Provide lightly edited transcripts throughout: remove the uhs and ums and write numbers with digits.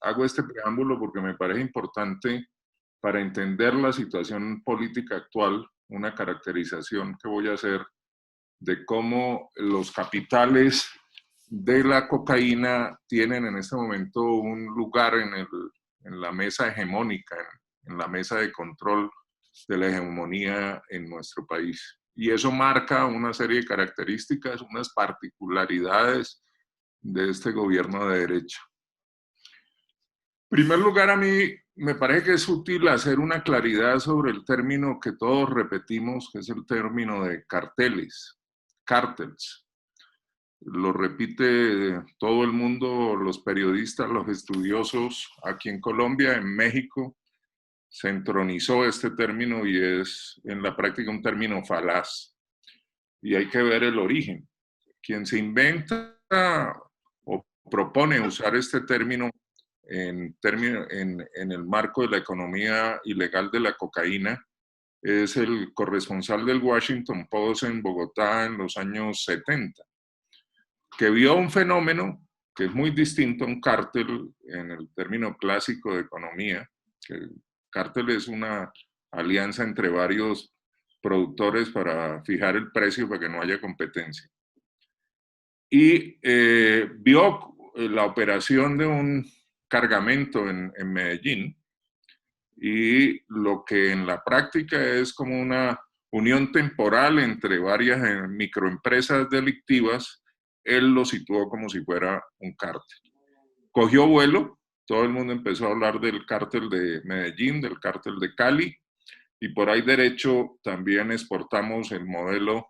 hago este preámbulo porque me parece importante para entender la situación política actual, una caracterización que voy a hacer de cómo los capitales de la cocaína tienen en este momento un lugar en la mesa hegemónica, en la mesa de control de la hegemonía en nuestro país. Y eso marca una serie de características, unas particularidades de este gobierno de derecha. En primer lugar, a mí me parece que es útil hacer una claridad sobre el término que todos repetimos, que es el término de carteles, cártels. Lo repite todo el mundo, los periodistas, los estudiosos. Aquí en Colombia, en México, se entronizó este término y es en la práctica un término falaz. Y hay que ver el origen. Quien se inventa o propone usar este término en el marco de la economía ilegal de la cocaína es el corresponsal del Washington Post en Bogotá en los años 70, que vio un fenómeno que es muy distinto a un cártel en el término clásico de economía, que el cártel es una alianza entre varios productores para fijar el precio para que no haya competencia. Y vio la operación de un cargamento en Medellín y lo que en la práctica es como una unión temporal entre varias microempresas delictivas, él lo situó como si fuera un cártel. Cogió vuelo, todo el mundo empezó a hablar del cártel de Medellín, del cártel de Cali, y por ahí derecho también exportamos el modelo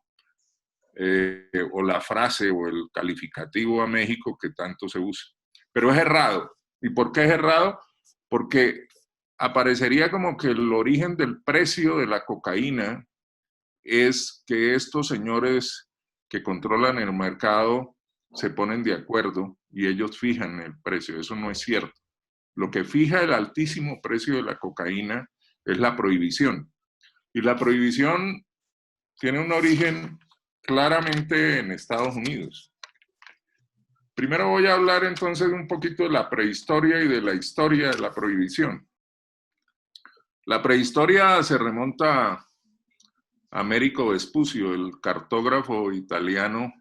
o la frase o el calificativo a México que tanto se usa. Pero es errado. ¿Y por qué es errado? Porque aparecería como que el origen del precio de la cocaína es que estos señores que controlan el mercado se ponen de acuerdo y ellos fijan el precio. Eso no es cierto. Lo que fija el altísimo precio de la cocaína es la prohibición. Y la prohibición tiene un origen claramente en Estados Unidos. Primero voy a hablar entonces un poquito de la prehistoria y de la historia de la prohibición. La prehistoria se remonta a Américo Vespucio, el cartógrafo italiano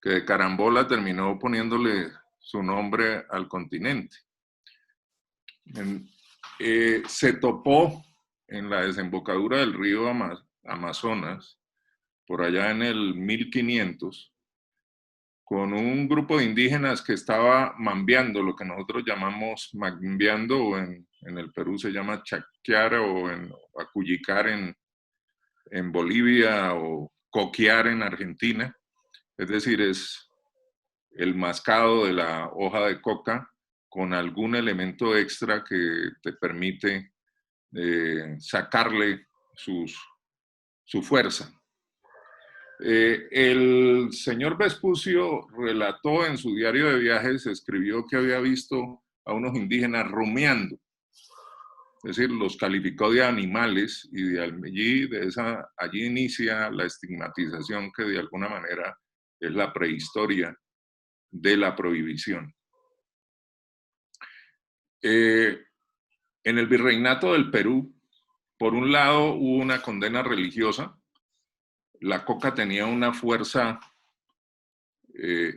que de carambola terminó poniéndole su nombre al continente. Se topó en la desembocadura del río Amazonas, por allá en el 1500, con un grupo de indígenas que estaba mambeando, lo que nosotros llamamos mambeando, o en el Perú se llama chaquear, o acullicar en Bolivia, o coquear en Argentina. Es decir, es el mascado de la hoja de coca con algún elemento extra que te permite sacarle su fuerza. El señor Vespucio relató en su diario de viajes, escribió que había visto a unos indígenas rumiando, es decir, los calificó de animales, y allí inicia la estigmatización que de alguna manera es la prehistoria de la prohibición. En el virreinato del Perú, por un lado hubo una condena religiosa. La coca tenía una fuerza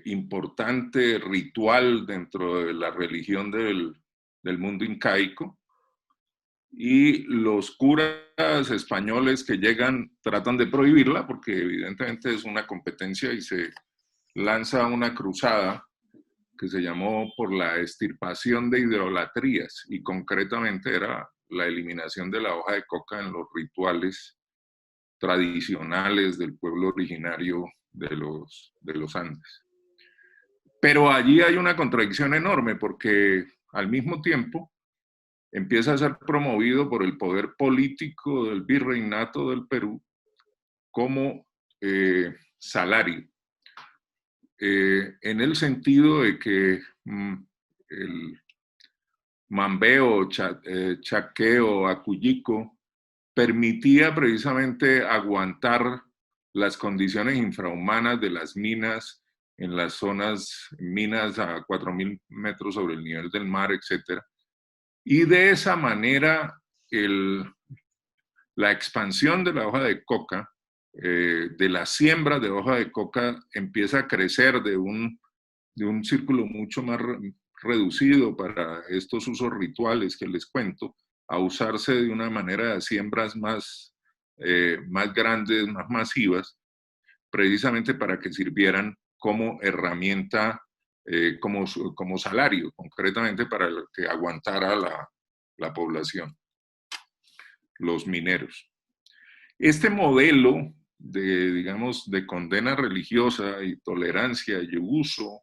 importante, ritual dentro de la religión del mundo incaico, y los curas españoles que llegan tratan de prohibirla porque evidentemente es una competencia, y se lanza una cruzada que se llamó por la extirpación de idolatrías, y concretamente era la eliminación de la hoja de coca en los rituales tradicionales del pueblo originario de los Andes. Pero allí hay una contradicción enorme, porque al mismo tiempo empieza a ser promovido por el poder político del virreinato del Perú como salario, en el sentido de que el mambeo, chaqueo, acullico, permitía precisamente aguantar las condiciones infrahumanas de las minas en las zonas, minas a 4.000 metros sobre el nivel del mar, etc. Y de esa manera la expansión de la hoja de coca, de la siembra de hoja de coca, empieza a crecer de un círculo mucho más reducido para estos usos rituales que les cuento, a usarse de una manera de siembras más grandes, más masivas, precisamente para que sirvieran como herramienta, como salario, concretamente para que aguantara la población, los mineros. Este modelo digamos, de condena religiosa y tolerancia y uso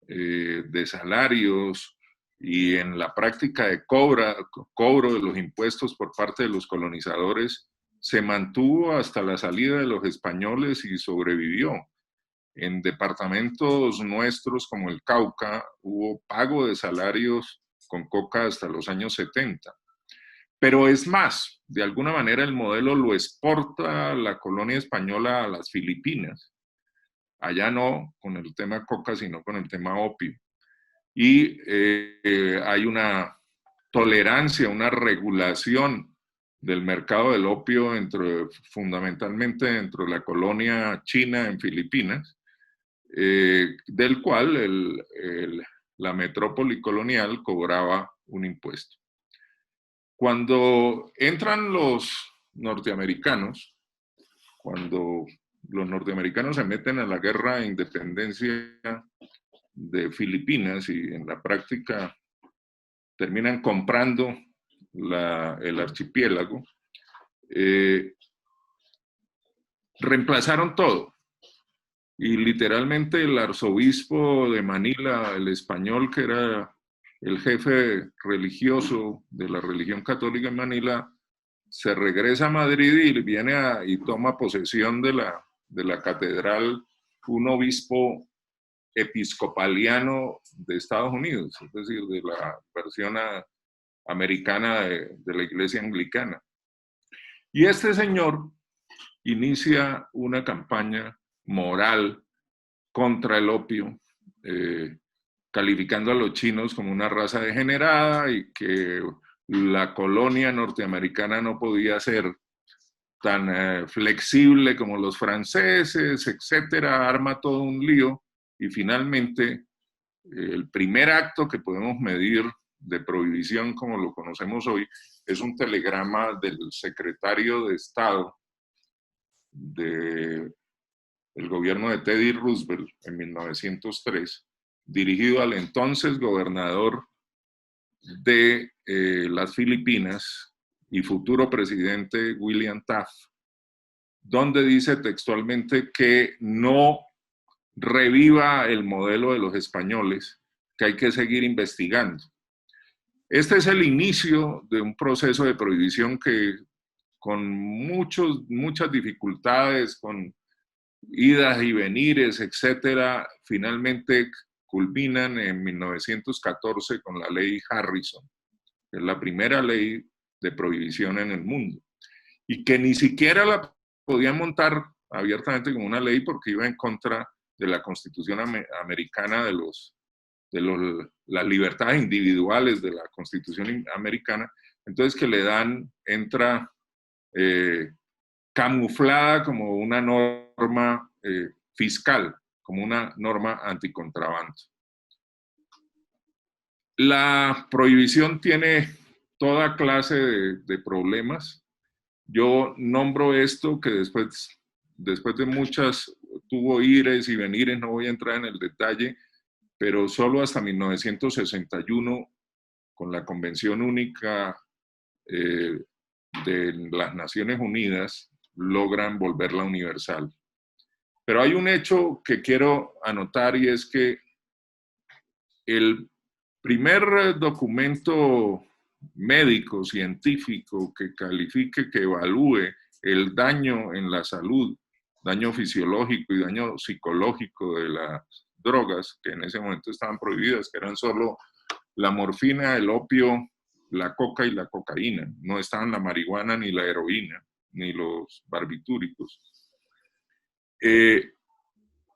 de salarios y en la práctica de cobro de los impuestos por parte de los colonizadores se mantuvo hasta la salida de los españoles y sobrevivió. En departamentos nuestros como el Cauca hubo pago de salarios con coca hasta los años 70. Pero es más, de alguna manera el modelo lo exporta la colonia española a las Filipinas. Allá no con el tema coca, sino con el tema opio. Y hay una tolerancia, una regulación del mercado del opio fundamentalmente dentro de la colonia china en Filipinas, del cual la metrópoli colonial cobraba un impuesto. Cuando entran los norteamericanos, cuando los norteamericanos se meten a la guerra de independencia de Filipinas y en la práctica terminan comprando el archipiélago, reemplazaron todo. Y literalmente el arzobispo de Manila, el español que era el jefe religioso de la religión católica en Manila, se regresa a Madrid y toma posesión de la catedral, un obispo episcopaliano de Estados Unidos, es decir, de la versión americana de la iglesia anglicana. Y este señor inicia una campaña moral contra el opio, calificando a los chinos como una raza degenerada y que la colonia norteamericana no podía ser tan flexible como los franceses, etcétera, arma todo un lío y finalmente el primer acto que podemos medir de prohibición como lo conocemos hoy es un telegrama del secretario de Estado del gobierno de Teddy Roosevelt en 1903, dirigido al entonces gobernador de las Filipinas y futuro presidente William Taft, donde dice textualmente que no reviva el modelo de los españoles, que hay que seguir investigando. Este es el inicio de un proceso de prohibición que con muchas dificultades, con idas y venires, etcétera, finalmente culminan en 1914 con la ley Harrison, que es la primera ley de prohibición en el mundo, y que ni siquiera la podían montar abiertamente como una ley porque iba en contra de la Constitución americana, de las libertades individuales de la Constitución americana. Entonces que entra camuflada como una norma fiscal, como una norma anticontrabando. La prohibición tiene toda clase de problemas. Yo nombro esto que después de muchas tuvo ires y venires, no voy a entrar en el detalle, pero solo hasta 1961, con la Convención Única de las Naciones Unidas, logran volverla universal. Pero hay un hecho que quiero anotar y es que el primer documento médico, científico, que califique, que evalúe el daño en la salud, daño fisiológico y daño psicológico de las drogas, que en ese momento estaban prohibidas, que eran solo la morfina, el opio, la coca y la cocaína. No estaban la marihuana, ni la heroína, ni los barbitúricos.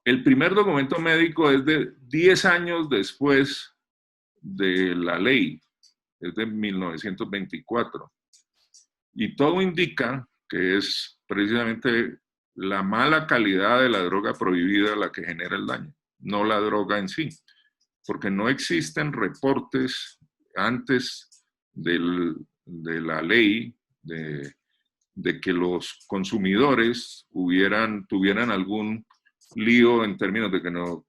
El primer documento médico es de 10 años después de la ley, es de 1924. Y todo indica que es precisamente la mala calidad de la droga prohibida la que genera el daño, no la droga en sí, porque no existen reportes antes de la ley de que los consumidores tuvieran algún lío en términos de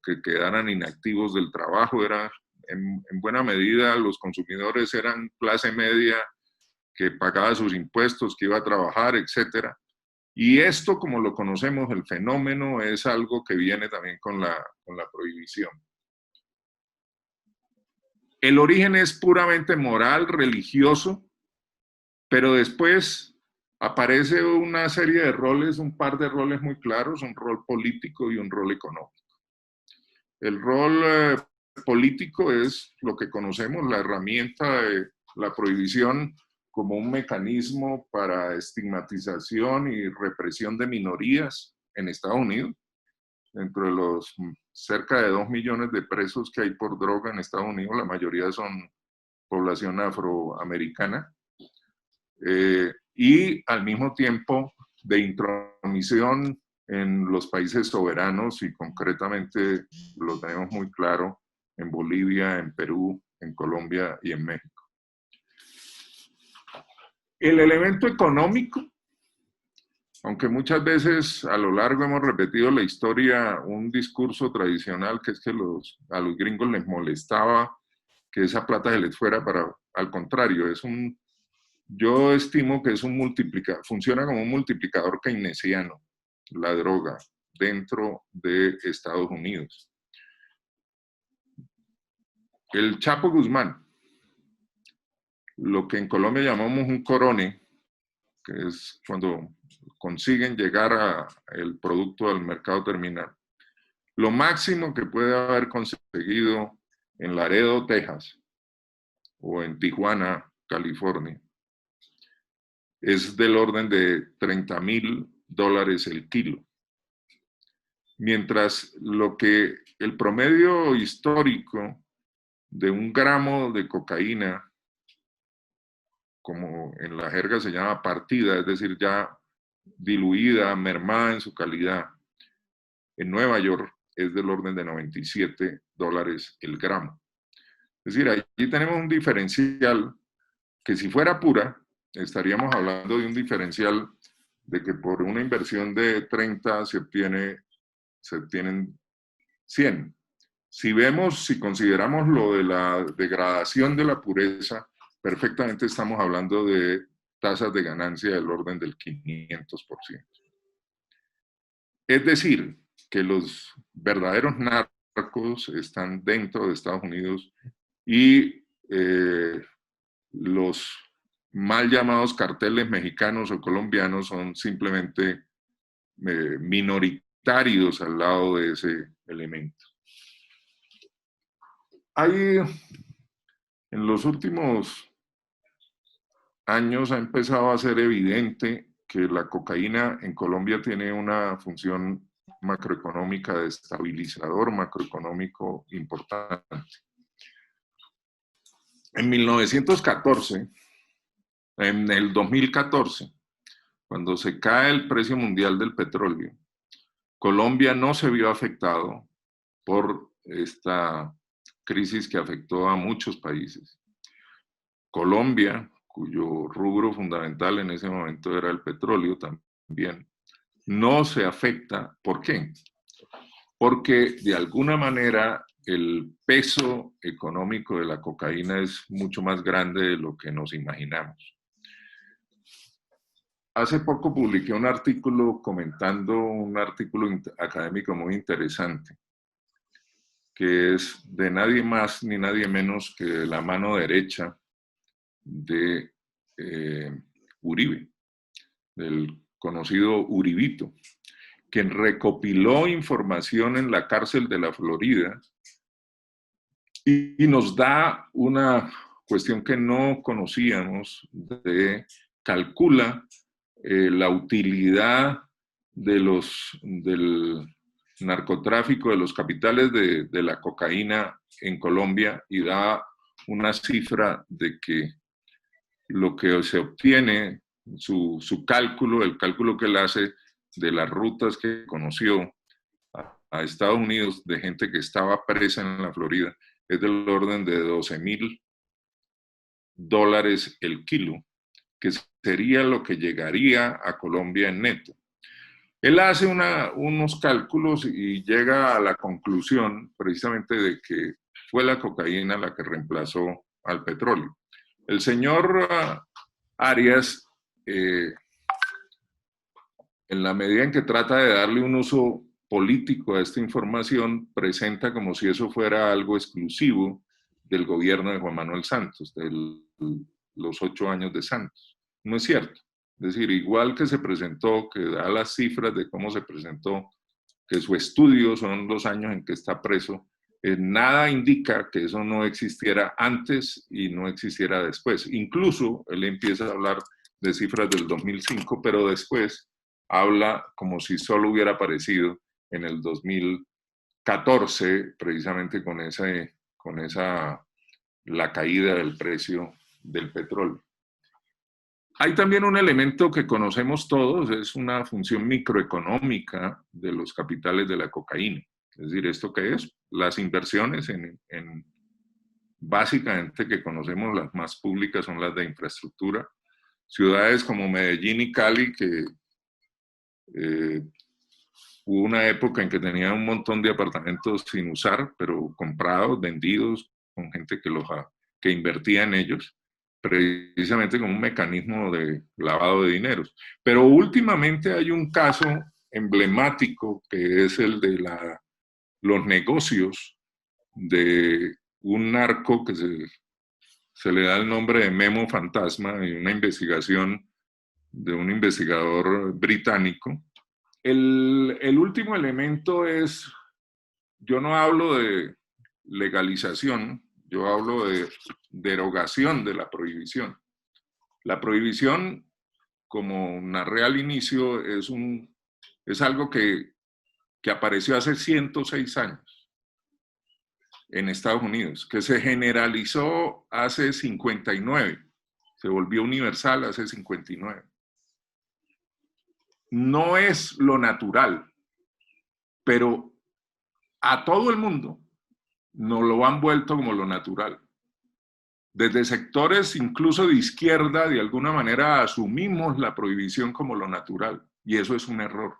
que quedaran inactivos del trabajo. En buena medida los consumidores eran clase media que pagaba sus impuestos, que iba a trabajar, etcétera. Y esto, como lo conocemos, el fenómeno, es algo que viene también con la prohibición. El origen es puramente moral, religioso, pero después aparece una serie de roles, un par de roles muy claros, un rol político y un rol económico. El rol político es lo que conocemos, la herramienta de la prohibición como un mecanismo para estigmatización y represión de minorías en Estados Unidos. Entre los cerca de 2 millones de presos que hay por droga en Estados Unidos, la mayoría son población afroamericana. Y al mismo tiempo de intromisión en los países soberanos, y concretamente lo tenemos muy claro en Bolivia, en Perú, en Colombia y en México. El elemento económico, aunque muchas veces a lo largo hemos repetido la historia, un discurso tradicional que es que a los gringos les molestaba que esa plata se les fuera al contrario, yo estimo que funciona como un multiplicador keynesiano, la droga, dentro de Estados Unidos. El Chapo Guzmán, lo que en Colombia llamamos un corone, que es cuando consiguen llegar el producto al mercado terminal. Lo máximo que puede haber conseguido en Laredo, Texas, o en Tijuana, California, es del orden de $30,000 el kilo. Mientras el promedio histórico de 1 gramo de cocaína, como en la jerga se llama partida, es decir, ya diluida, mermada en su calidad, en Nueva York es del orden de $97 el gramo. Es decir, allí tenemos un diferencial que si fuera pura, estaríamos hablando de un diferencial de que por una inversión de 30 se obtienen 100. Si consideramos lo de la degradación de la pureza, perfectamente estamos hablando de tasas de ganancia del orden del 500%. Es decir, que los verdaderos narcos están dentro de Estados Unidos y los mal llamados carteles mexicanos o colombianos son simplemente minoritarios al lado de ese elemento. En los últimos años ha empezado a ser evidente que la cocaína en Colombia tiene una función macroeconómica de estabilizador macroeconómico importante. En el 2014, cuando se cae el precio mundial del petróleo, Colombia no se vio afectado por esta crisis que afectó a muchos países. Colombia, cuyo rubro fundamental en ese momento era el petróleo también, no se afecta. ¿Por qué? Porque de alguna manera el peso económico de la cocaína es mucho más grande de lo que nos imaginamos. Hace poco publiqué un artículo académico muy interesante, que es de nadie más ni nadie menos que de la mano derecha de Uribe, del conocido Uribito, quien recopiló información en la cárcel de la Florida y nos da una cuestión que no conocíamos, calcula la utilidad del narcotráfico, de los capitales de la cocaína en Colombia, y da una cifra de que lo que se obtiene, su cálculo, el cálculo que él hace de las rutas que conoció a Estados Unidos de gente que estaba presa en la Florida, es del orden de $12.000 el kilo, que sería lo que llegaría a Colombia en neto. Él hace unos cálculos y llega a la conclusión precisamente de que fue la cocaína la que reemplazó al petróleo. El señor Arias, en la medida en que trata de darle un uso político a esta información, presenta como si eso fuera algo exclusivo del gobierno de Juan Manuel Santos, de los 8 años de Santos. No es cierto. Es decir, igual que se presentó, que da las cifras de cómo se presentó, que su estudio son los años en que está preso, nada indica que eso no existiera antes y no existiera después. Incluso él empieza a hablar de cifras del 2005, pero después habla como si solo hubiera aparecido en el 2014, precisamente con la caída del precio del petróleo. Hay también un elemento que conocemos todos, es una función microeconómica de los capitales de la cocaína. Es decir, ¿esto qué es? Las inversiones básicamente que conocemos, las más públicas son las de infraestructura. Ciudades como Medellín y Cali, que hubo una época en que tenían un montón de apartamentos sin usar, pero comprados, vendidos, con gente que invertía en ellos, precisamente como un mecanismo de lavado de dineros. Pero últimamente hay un caso emblemático que es el de los negocios de un narco que se le da el nombre de Memo Fantasma, y una investigación de un investigador británico. El último elemento es, yo no hablo de legalización, yo hablo de derogación de la prohibición. La prohibición, como narré al inicio, es algo que apareció hace 106 años en Estados Unidos, que se generalizó hace 59, se volvió universal hace 59. No es lo natural, pero a todo el mundo nos lo han vuelto como lo natural. Desde sectores incluso de izquierda, de alguna manera asumimos la prohibición como lo natural, y eso es un error.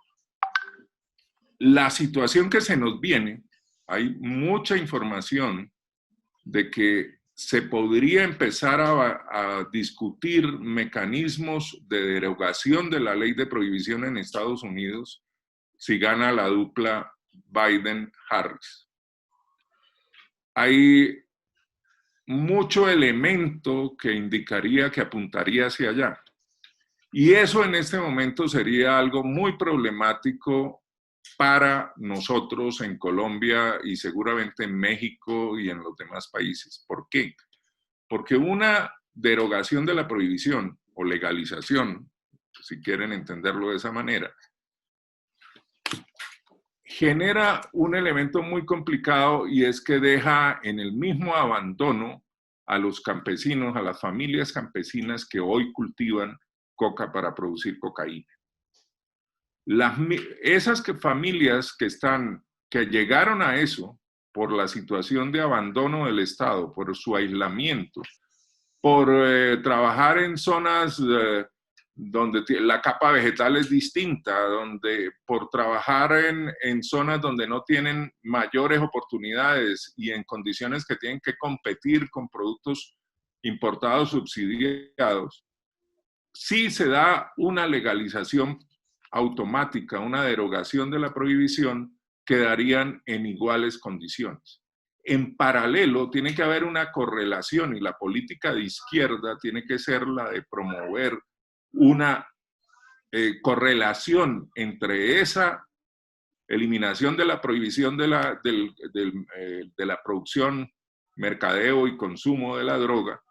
La situación que se nos viene, hay mucha información de que se podría empezar a discutir mecanismos de derogación de la ley de prohibición en Estados Unidos si gana la dupla Biden-Harris. Hay mucho elemento que indicaría que apuntaría hacia allá. Y eso en este momento sería algo muy problemático para nosotros en Colombia y seguramente en México y en los demás países. ¿Por qué? Porque una derogación de la prohibición o legalización, si quieren entenderlo de esa manera, genera un elemento muy complicado, y es que deja en el mismo abandono a los campesinos, a las familias campesinas que hoy cultivan coca para producir cocaína. Esas familias que llegaron a eso por la situación de abandono del Estado, por su aislamiento, por trabajar en zonas donde la capa vegetal es distinta, por trabajar en zonas donde no tienen mayores oportunidades y en condiciones que tienen que competir con productos importados subsidiados, si se da una legalización automática, una derogación de la prohibición, quedarían en iguales condiciones. En paralelo, tiene que haber una correlación, y la política de izquierda tiene que ser la de promover una correlación entre esa eliminación de la prohibición de la producción, mercadeo y consumo de la droga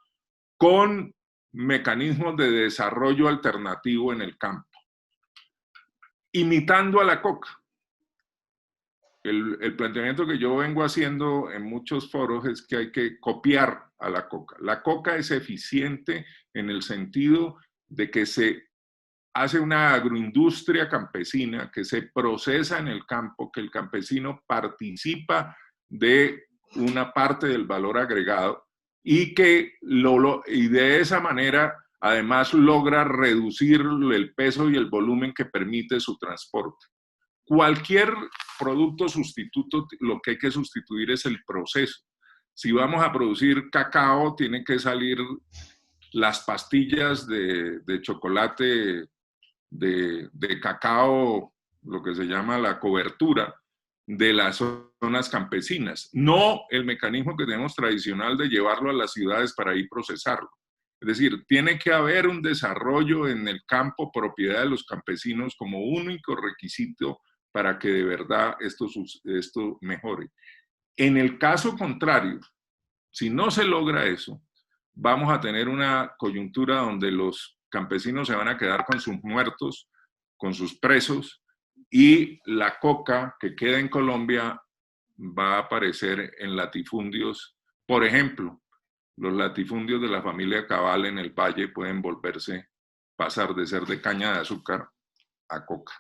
con mecanismos de desarrollo alternativo en el campo, imitando a la coca. el planteamiento que yo vengo haciendo en muchos foros es que hay que copiar a la coca. La coca es eficiente en el sentido de que se hace una agroindustria campesina, que se procesa en el campo, que el campesino participa de una parte del valor agregado y que y de esa manera además logra reducir el peso y el volumen que permite su transporte. Cualquier producto sustituto, lo que hay que sustituir es el proceso. Si vamos a producir cacao, tienen que salir las pastillas de chocolate de cacao, lo que se llama la cobertura de las zonas campesinas, no el mecanismo que tenemos tradicional de llevarlo a las ciudades para ir procesarlo. Es decir, tiene que haber un desarrollo en el campo, propiedad de los campesinos como único requisito para que de verdad esto mejore. En el caso contrario, si no se logra eso, vamos a tener una coyuntura donde los campesinos se van a quedar con sus muertos, con sus presos, y la coca que queda en Colombia va a aparecer en latifundios. Por ejemplo, los latifundios de la familia Cabal en el Valle pueden pasar de ser de caña de azúcar a coca.